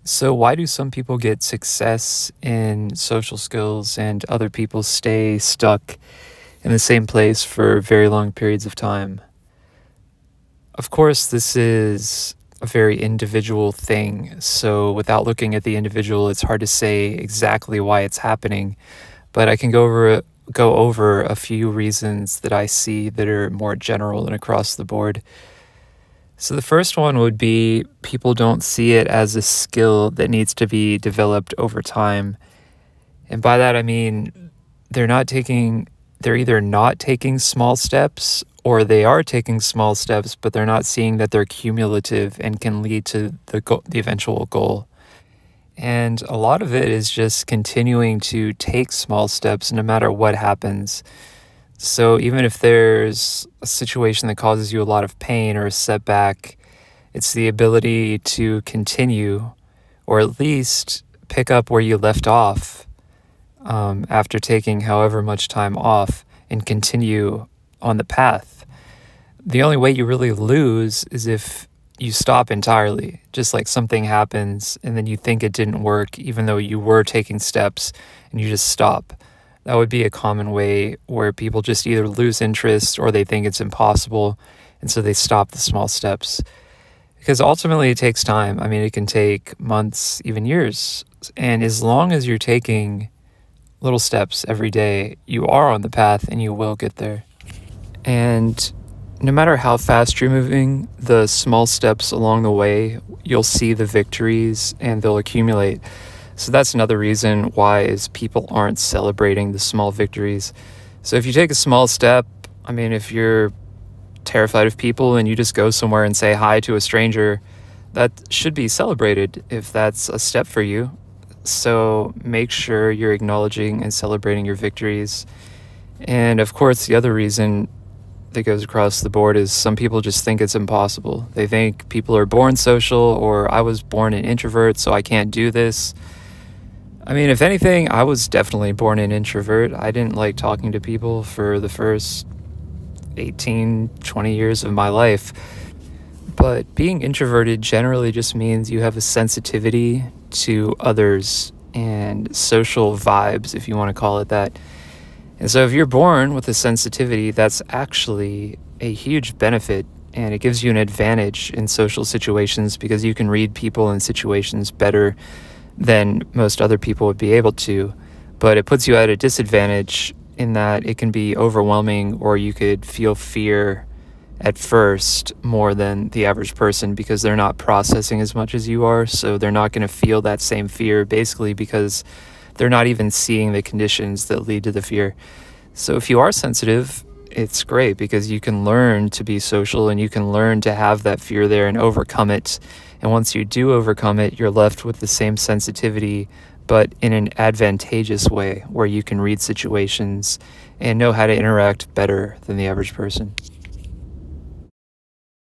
So, why do some people get success in social skills and other people stay stuck in the same place for very long periods of time? Of course, this is a very individual thing. So, without looking at the individual, it's hard to say exactly why it's happening. But I can go over a few reasons that I see that are more general and across the board. So the first one would be people don't see it as a skill that needs to be developed over time. And by that I mean they're not taking they're either not taking small steps or they are taking small steps, but they're not seeing that they're cumulative and can lead to the eventual goal. And a lot of it is just continuing to take small steps no matter what happens. So even if there's a situation that causes you a lot of pain or a setback, it's the ability to continue or at least pick up where you left off after taking however much time off and continue on the path. The only way you really lose is if you stop entirely, just like something happens and then you think it didn't work, even though you were taking steps and you just stop. That would be a common way where people just either lose interest or they think it's impossible, and so they stop the small steps. Because ultimately, it takes time. I mean, it can take months, even years. And as long as you're taking little steps every day, you are on the path and you will get there. And no matter how fast you're moving, the small steps along the way, you'll see the victories and they'll accumulate. So that's another reason why is people aren't celebrating the small victories. So if you take a small step, I mean, if you're terrified of people and you just go somewhere and say hi to a stranger, that should be celebrated if that's a step for you. So make sure you're acknowledging and celebrating your victories. And of course, the other reason that goes across the board is some people just think it's impossible. They think people are born social, or I was born an introvert, so I can't do this. I mean, if anything, I was definitely born an introvert. I didn't like talking to people for the first 18, 20 years of my life. But being introverted generally just means you have a sensitivity to others and social vibes, if you want to call it that. And so if you're born with a sensitivity, that's actually a huge benefit, and it gives you an advantage in social situations because you can read people and situations better than most other people would be able to. But it puts you at a disadvantage in that it can be overwhelming, or you could feel fear at first more than the average person because they're not processing as much as you are. So they're not going to feel that same fear, basically because they're not even seeing the conditions that lead to the fear. So if you are sensitive, it's great because you can learn to be social and you can learn to have that fear there and overcome it. And once you do overcome it, you're left with the same sensitivity, but in an advantageous way where you can read situations and know how to interact better than the average person.